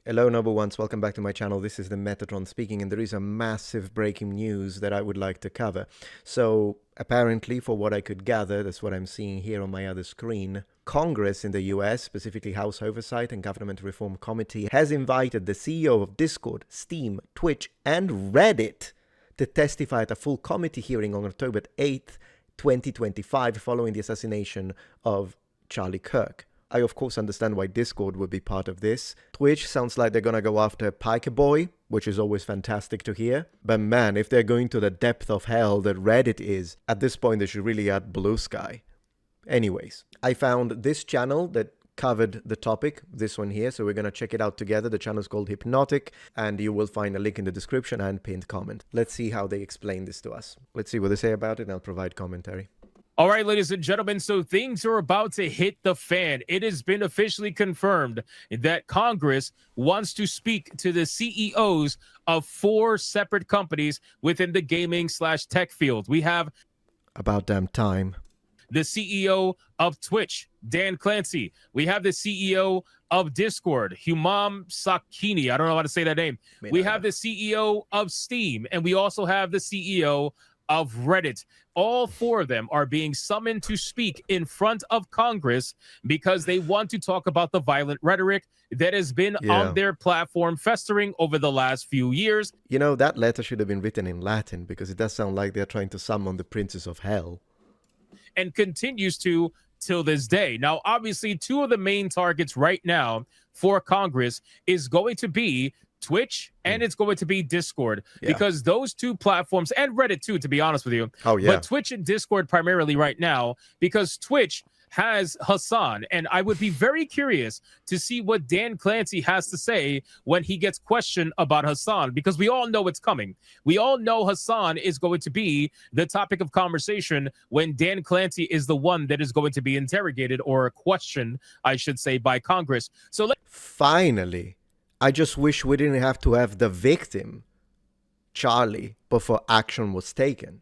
Hello, Noble Ones. Welcome back to my channel. This is the Metatron speaking, and there is a massive breaking news that I would like to cover. So, apparently, for what I could gather, that's what I'm seeing here on my other screen, Congress in the US, specifically House Oversight and Government Reform Committee, has invited the CEO of Discord, Steam, Twitch, and Reddit to testify at a full committee hearing on October 8th, 2025, following the assassination of Charlie Kirk. I, of course, understand why Discord would be part of this. Twitch sounds like they're gonna go after Piker Boy, which is always fantastic to hear. But man, if they're going to the depth of hell that Reddit is, at this point they should really add Blue Sky. Anyways, I found this channel that covered the topic, this one here, so we're gonna check it out together. The channel is called Hypnotic, and you will find a link in the description and pinned comment. Let's see how they explain this to us. Let's see what they say about it, and I'll provide commentary. All right, ladies and gentlemen, so things are about to hit the fan. It has been officially confirmed that Congress wants to speak to the CEOs of 4 separate companies within the gaming/tech field. We have About damn time. the CEO of Twitch, Dan Clancy. We have the CEO of Discord, Humam Sakini. I don't know how to say that name. We have the CEO of Steam, and we also have the CEO of Reddit. All 4 of them are being summoned to speak in front of Congress because they want to talk about the violent rhetoric that has been on their platform festering over the last few years. You know, that letter should have been written in Latin, because it does sound like they're trying to summon the princes of hell. And continues to till this day. Now, obviously, 2 of the main targets right now for Congress is going to be Twitch and it's going to be Discord, because those 2 platforms, and Reddit too, to be honest with you. Oh, yeah. But Twitch and Discord primarily right now, because Twitch has Hasan, and I would be very curious to see what Dan Clancy has to say when he gets questioned about Hasan, because we all know it's coming. We all know Hasan is going to be the topic of conversation when Dan Clancy is the one that is going to be interrogated or questioned, I should say, by Congress. So finally, I just wish we didn't have to have the victim, Charlie, before action was taken.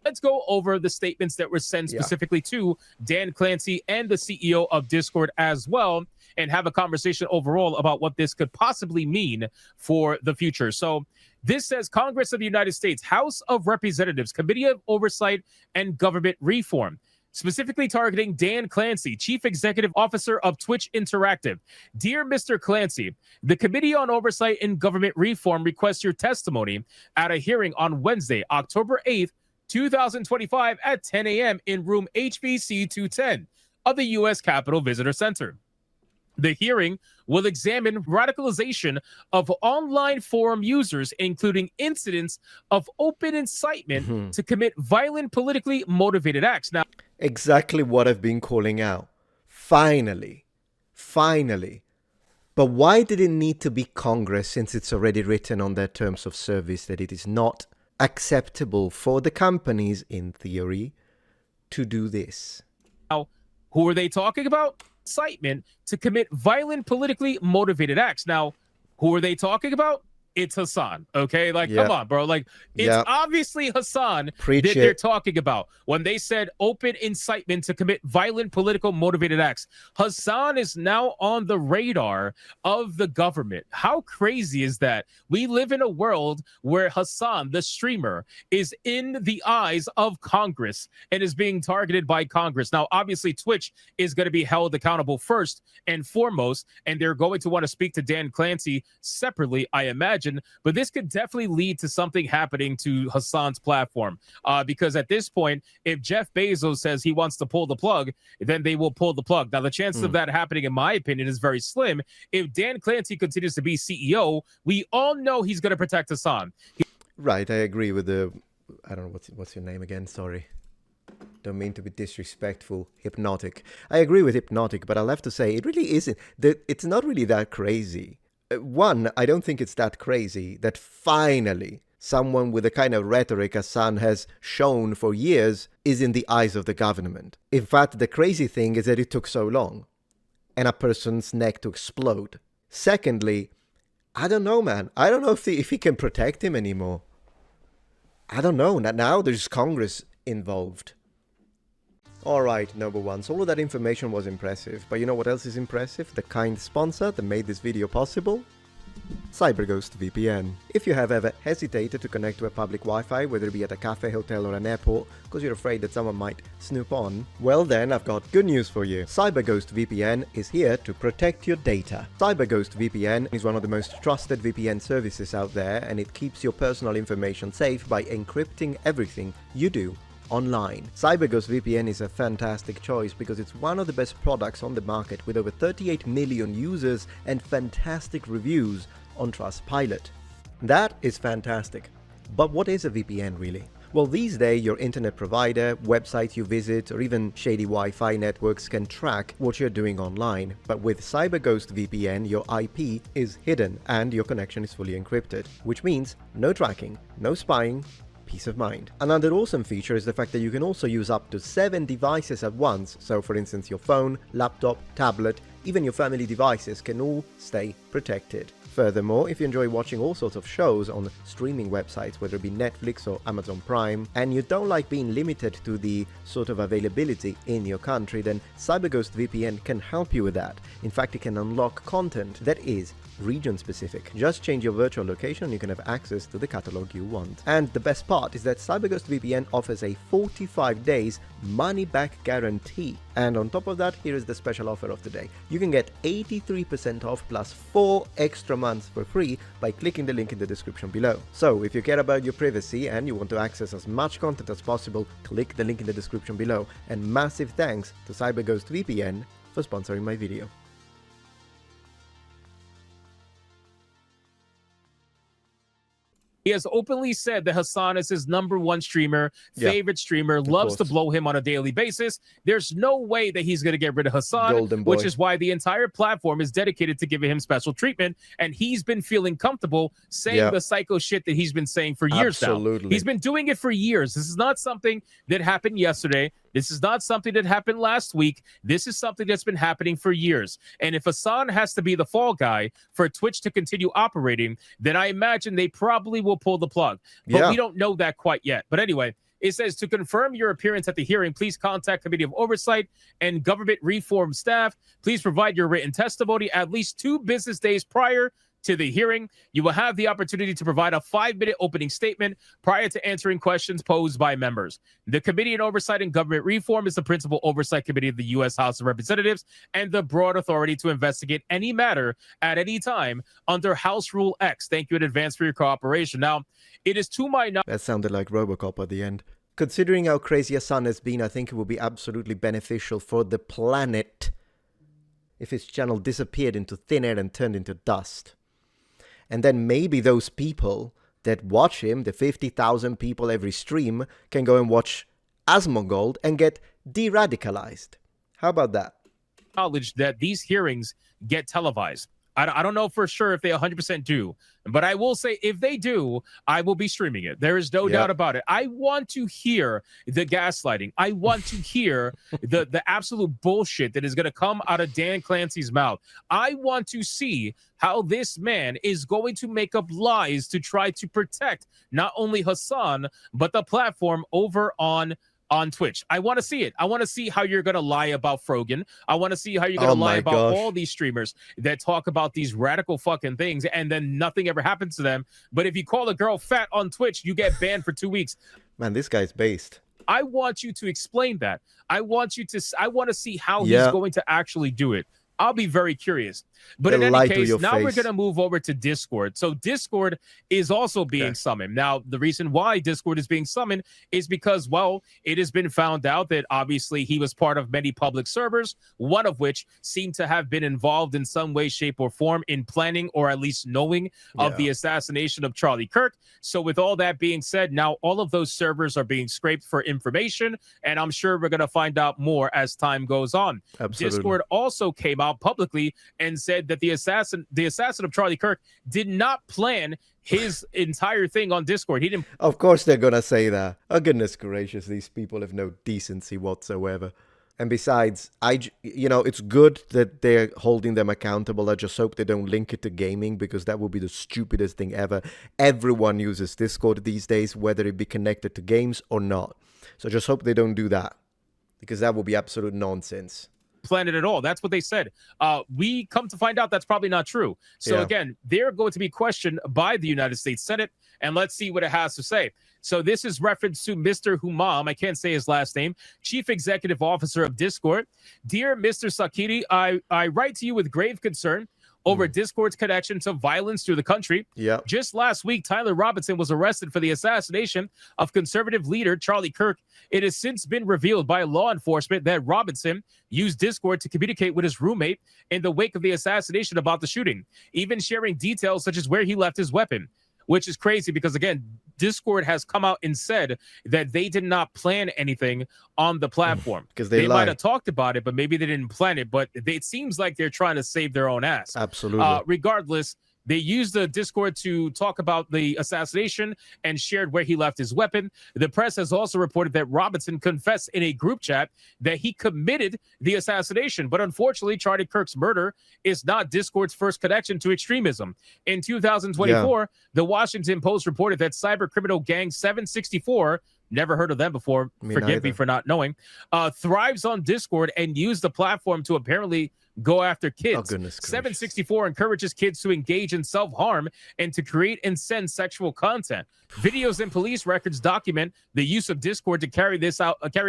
Let's go over the statements that were sent specifically to Dan Clancy and the CEO of Discord as well, and have a conversation overall about what this could possibly mean for the future. So this says, Congress of the United States, House of Representatives, Committee of Oversight and Government Reform, specifically targeting Dan Clancy, Chief Executive Officer of Twitch Interactive. Dear Mr. Clancy, the Committee on Oversight and Government Reform requests your testimony at a hearing on Wednesday, October 8th, 2025 at 10 a.m. in room HVC 210 of the U.S. Capitol Visitor Center. The hearing will examine radicalization of online forum users, including incidents of open incitement to commit violent, politically motivated acts. Now, exactly what I've been calling out. Finally. But why did it need to be Congress, since it's already written on their terms of service that it is not acceptable for the companies, in theory, to do this? Now, who are they talking about? Incitement to commit violent, politically motivated acts. Now, who are they talking about? It's Hasan, okay? Like, come on, bro. Like, it's obviously Hasan that they're talking about when they said open incitement to commit violent, political motivated acts. Hasan is now on the radar of the government. How crazy is that? We live in a world where Hasan, the streamer, is in the eyes of Congress and is being targeted by Congress. Now, obviously, Twitch is going to be held accountable first and foremost, and they're going to want to speak to Dan Clancy separately, I imagine. But this could definitely lead to something happening to Hasan's platform, because at this point, if Jeff Bezos says he wants to pull the plug, then they will pull the plug. Now, the chances of that happening, in my opinion, is very slim. If Dan Clancy continues to be CEO, we all know he's going to protect Hasan. Right, I agree with the... I don't know, what's your name again? Sorry. Don't mean to be disrespectful. Hypnotic. I agree with Hypnotic, but I'll have to say, it really isn't. It's not really that crazy. One, I don't think it's that crazy that finally someone with the kind of rhetoric Hasan has shown for years is in the eyes of the government. In fact, the crazy thing is that it took so long and a person's neck to explode. Secondly, I don't know, man. I don't know if he can protect him anymore. I don't know. Now there's Congress involved. Alright, Noble Ones, all of that information was impressive, but you know what else is impressive? The kind sponsor that made this video possible? CyberGhost VPN. If you have ever hesitated to connect to a public Wi-Fi, whether it be at a cafe, hotel or an airport, because you're afraid that someone might snoop on, well then I've got good news for you. CyberGhost VPN is here to protect your data. CyberGhost VPN is one of the most trusted VPN services out there, and it keeps your personal information safe by encrypting everything you do online. CyberGhost VPN is a fantastic choice because it's one of the best products on the market with over 38 million users and fantastic reviews on Trustpilot. That is fantastic. But what is a VPN really? Well, these days your internet provider, websites you visit, or even shady Wi-Fi networks can track what you're doing online. But with CyberGhost VPN, your IP is hidden and your connection is fully encrypted, which means no tracking, no spying, peace of mind. Another awesome feature is the fact that you can also use up to 7 devices at once. So for instance, your phone, laptop, tablet, even your family devices can all stay protected. Furthermore, if you enjoy watching all sorts of shows on streaming websites, whether it be Netflix or Amazon Prime, and you don't like being limited to the sort of availability in your country, then CyberGhost VPN can help you with that. In fact, it can unlock content that is region specific. Just change your virtual location and you can have access to the catalog you want. And the best part is that CyberGhost VPN offers a 45 days money back guarantee. And on top of that, here is the special offer of the day. You can get 83% off plus 4 extra months for free by clicking the link in the description below. So if you care about your privacy and you want to access as much content as possible, click the link in the description below. And massive thanks to CyberGhost VPN for sponsoring my video. He has openly said that Hasan is his #1 streamer, favorite streamer, loves to blow him on a daily basis. There's no way that he's going to get rid of Hasan, which is why the entire platform is dedicated to giving him special treatment. And he's been feeling comfortable saying the psycho shit that he's been saying for years now. He's been doing it for years. This is not something that happened yesterday. This is not something that happened last week. This is something that's been happening for years. And if Hasan has to be the fall guy for Twitch to continue operating, then I imagine they probably will pull the plug. But we don't know that quite yet. But anyway, it says, to confirm your appearance at the hearing, please contact Committee of Oversight and Government Reform staff. Please provide your written testimony at least 2 business days prior to the hearing. You will have the opportunity to provide a 5-minute opening statement prior to answering questions posed by members. The Committee on Oversight and Government Reform is the principal oversight committee of the U.S. House of Representatives and the broad authority to investigate any matter at any time under House Rule X. Thank you in advance for your cooperation. Now, it is to my knowledge. That sounded like Robocop at the end. Considering how crazy Hasan has been, I think it would be absolutely beneficial for the planet if his channel disappeared into thin air and turned into dust. And then maybe those people that watch him, the 50,000 people every stream, can go and watch Asmongold and get de-radicalized. How about that? Knowledge that these hearings get televised. I don't know for sure if they 100% do, but I will say if they do, I will be streaming it. There is no doubt about it. I want to hear the gaslighting. I want to hear the absolute bullshit that is going to come out of Dan Clancy's mouth. I want to see how this man is going to make up lies to try to protect not only Hasan, but the platform over on Twitch. I want to see it. I want to see how you're going to lie about Frogan. I want to see how you're going to lie about all these streamers that talk about these radical fucking things and then nothing ever happens to them. But if you call a girl fat on Twitch, you get banned for 2 weeks. Man, this guy's based. I want you to explain that. I want to see how he's going to actually do it. I'll be very curious. But in any case, now we're going to move over to Discord. So Discord is also being summoned. Now, the reason why Discord is being summoned is because, well, it has been found out that obviously he was part of many public servers, one of which seemed to have been involved in some way, shape, or form in planning or at least knowing of the assassination of Charlie Kirk. So with all that being said, now all of those servers are being scraped for information, and I'm sure we're going to find out more as time goes on. Absolutely. Discord also came out publicly and said that the assassin of Charlie Kirk did not plan his entire thing on Discord. He didn't. Of course they're gonna say that. Oh, goodness gracious, these people have no decency whatsoever. And besides, it's good that they're holding them accountable. I just hope they don't link it to gaming, because that would be the stupidest thing ever. Everyone uses Discord these days, whether it be connected to games or not. So just hope they don't do that, because that would be absolute nonsense. plan it at all. That's what they said. We come to find out that's probably not true. So again, they're going to be questioned by the United States Senate, and let's see what it has to say. So this is reference to Mr. Humam. I can't say his last name. Chief Executive Officer of Discord. Dear Mr. Sakiri, I write to you with grave concern over Discord's connection to violence through the country. Just last week, Tyler Robinson was arrested for the assassination of conservative leader Charlie Kirk. It has since been revealed by law enforcement that Robinson used Discord to communicate with his roommate in the wake of the assassination about the shooting, even sharing details such as where he left his weapon, which is crazy because, again, Discord has come out and said that they did not plan anything on the platform. Because they might have talked about it, but maybe they didn't plan it. But it seems like they're trying to save their own ass. Absolutely. Regardless, they used the Discord to talk about the assassination and shared where he left his weapon. The press has also reported that Robinson confessed in a group chat that he committed the assassination. But unfortunately, Charlie Kirk's murder is not Discord's first connection to extremism. In 2024, the Washington Post reported that cyber criminal gang 764, never heard of them before, forgive me for not knowing, thrives on Discord and used the platform to apparently go after kids. Oh, goodness 764 encourages kids to engage in self-harm and to create and send sexual content. Videos and police records document the use of Discord to carry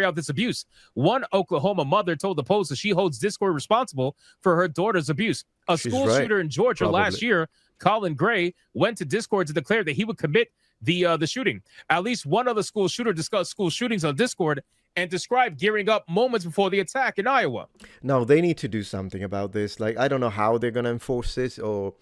out this abuse. One Oklahoma mother told the Post that she holds Discord responsible for her daughter's abuse. She's school shooter in Georgia last year, Colin Gray, went to Discord to declare that he would commit the shooting. At least one other school shooter discussed school shootings on Discord and described gearing up moments before the attack in Iowa. No, they need to do something about this. Like, I don't know how they're going to enforce this or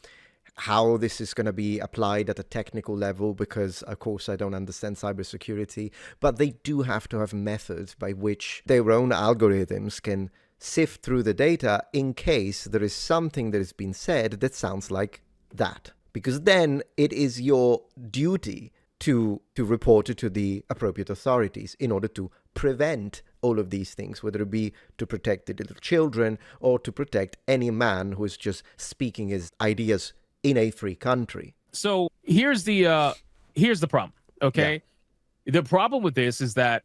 how this is going to be applied at a technical level because, of course, I don't understand cybersecurity. But they do have to have methods by which their own algorithms can sift through the data in case there is something that has been said that sounds like that. Because then it is your duty to report it to the appropriate authorities in order to prevent all of these things, whether it be to protect the little children or to protect any man who is just speaking his ideas in a free country. So here's the problem, okay? The problem with this is that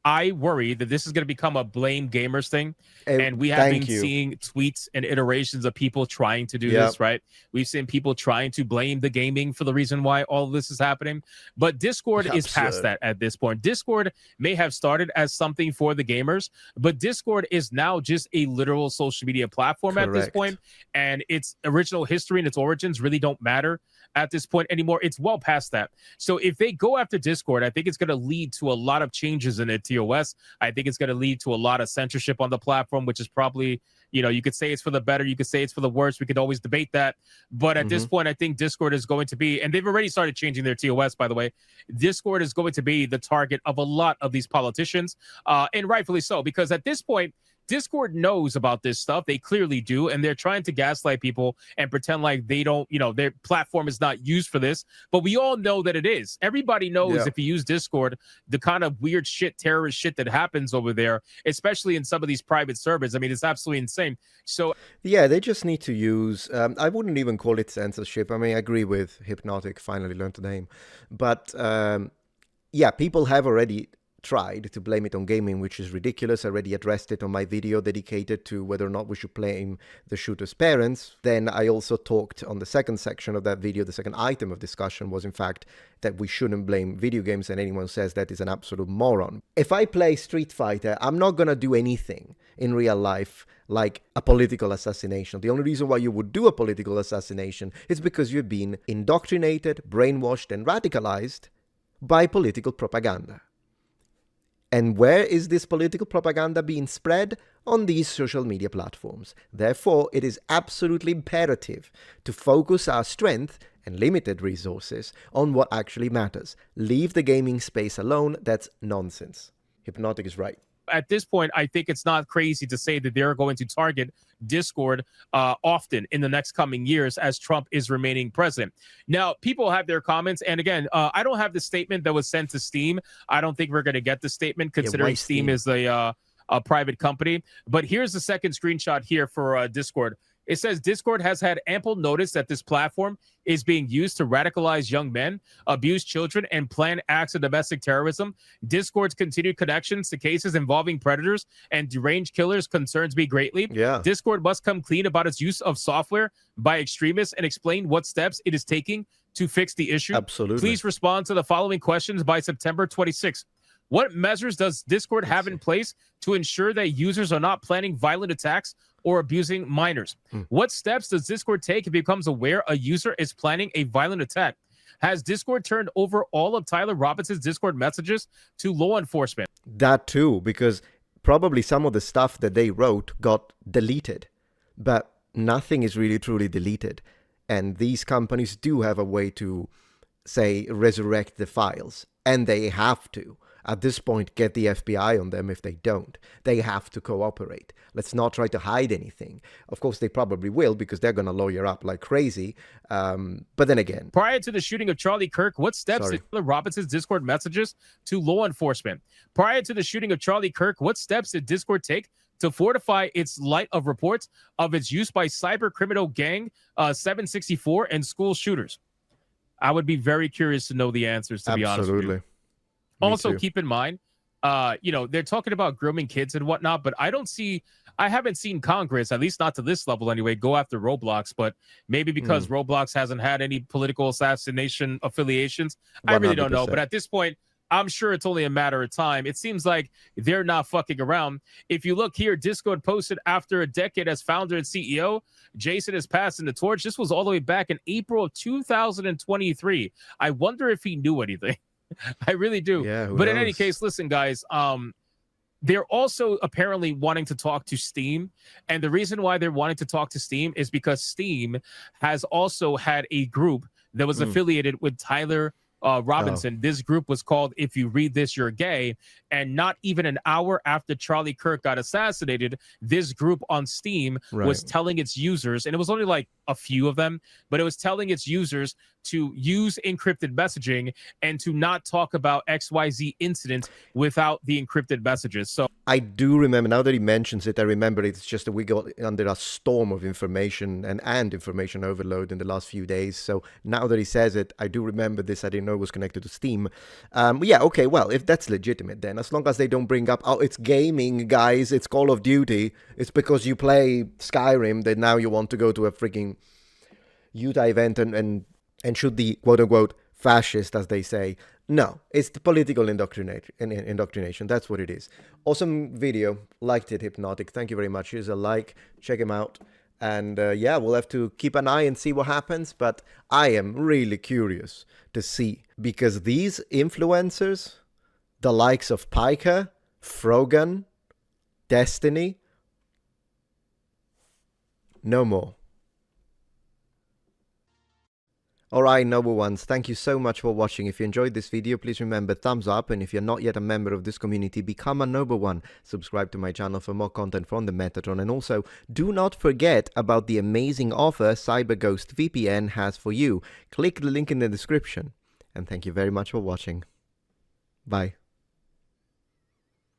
I worry that this is going to become a blame gamers thing. And we have been seeing tweets and iterations of people trying to do this, right? We've seen people trying to blame the gaming for the reason why all of this is happening. But Discord is past that at this point. Discord may have started as something for the gamers, but Discord is now just a literal social media platform at this point. And its original history and its origins really don't matter at this point anymore. It's well past that. So if they go after Discord, I think it's going to lead to a lot of changes in its TOS. I think it's going to lead to a lot of censorship on the platform, which is probably, you know, you could say it's for the better, you could say it's for the worse. We could always debate that. But at this point, I think Discord is going to be, and they've already started changing their TOS, by the way. Discord is going to be the target of a lot of these politicians, and rightfully so, because at this point, Discord knows about this stuff. They clearly do. And they're trying to gaslight people and pretend like they don't, you know, their platform is not used for this. But we all know that it is. Everybody knows if you use Discord, the kind of weird shit, terrorist shit that happens over there, especially in some of these private servers. I mean, it's absolutely insane. So, yeah, they just need to use, I wouldn't even call it censorship. I mean, I agree with Hypnotic, finally learned the name. But yeah, people have already tried to blame it on gaming, which is ridiculous. I already addressed it on my video dedicated to whether or not we should blame the shooter's parents. Then I also talked on the second section of that video, the second item of discussion was in fact that we shouldn't blame video games, and anyone says that is an absolute moron. If I play Street Fighter, I'm not gonna do anything in real life like a political assassination. The only reason why you would do a political assassination is because you've been indoctrinated, brainwashed, and radicalized by political propaganda. And where is this political propaganda being spread? On these social media platforms. Therefore, it is absolutely imperative to focus our strength and limited resources on what actually matters. Leave the gaming space alone. That's nonsense. Hypnotic is right. At this point, I think it's not crazy to say that they're going to target Discord often in the next coming years as Trump is remaining president. Now, people have their comments. And again, I don't have the statement that was sent to Steam. I don't think we're going to get the statement considering Steam is a private company. But here's the second screenshot here for Discord. It says Discord has had ample notice that this platform is being used to radicalize young men, abuse children, and plan acts of domestic terrorism. Discord's continued connections to cases involving predators and deranged killers concerns me greatly. Yeah. Discord must come clean about its use of software by extremists and explain what steps it is taking to fix the issue. Absolutely. Please respond to the following questions by September 26th. What measures does Discord have in place to ensure that users are not planning violent attacks or abusing minors? What steps does Discord take if it becomes aware a user is planning a violent attack? Has Discord turned over all of Tyler Robinson's Discord messages to law enforcement? That too, because probably some of the stuff that they wrote got deleted, but nothing is really truly deleted. And these companies do have a way to, say, resurrect the files, and they have to. At this point, get the FBI on them if they don't. They have to cooperate. Let's not try to hide anything. Of course, they probably will because they're going to lawyer up like crazy. But then again... Prior to the shooting of Charlie Kirk, what steps did Tyler Robinson's Discord messages to law enforcement? Prior to the shooting of Charlie Kirk, what steps did Discord take to fortify its light of reports of its use by cyber criminal gang 764 and school shooters? I would be very curious to know the answers, to be honest with you. Also, keep in mind, they're talking about grooming kids and whatnot, but I haven't seen Congress, at least not to this level anyway, go after Roblox, but maybe because Roblox hasn't had any political assassination affiliations. 100%. I really don't know. But at this point, I'm sure it's only a matter of time. It seems like they're not fucking around. If you look here, Discord posted after a decade as founder and CEO, Jason is passing the torch. This was all the way back in April of 2023. I wonder if he knew anything. I really do. Yeah, but in any case, listen, guys, they're also apparently wanting to talk to Steam. And the reason why they're wanting to talk to Steam is because Steam has also had a group that was affiliated with Tyler Robinson. This group was called If You Read This, You're Gay. And not even an hour after Charlie Kirk got assassinated, this group on Steam was telling its users, and it was only like a few of them, but it was telling its users to use encrypted messaging and to not talk about XYZ incidents without the encrypted messages. So I do remember, now that he mentions it, I remember it's just that we got under a storm of information and information overload in the last few days. So now that he says it, I do remember this. I didn't know it was connected to Steam. Yeah, okay, well, if that's legitimate then, as long as they don't bring up, oh, it's gaming, guys, it's Call of Duty, it's because you play Skyrim that now you want to go to a freaking Utah event and shoot the quote-unquote fascist, as they say. No, it's the political indoctrination. That's what it is. Awesome video. Liked it, Hypnotic. Thank you very much. Here's a like. Check him out. And yeah, we'll have to keep an eye and see what happens. But I am really curious to see. Because these influencers, the likes of Piker, Frogan, Destiny, no more. Alright, noble ones, thank you so much for watching. If you enjoyed this video, please remember thumbs up, and if you're not yet a member of this community, become a noble one. Subscribe to my channel for more content from the Metatron, and also do not forget about the amazing offer CyberGhost VPN has for you. Click the link in the description, and thank you very much for watching. Bye.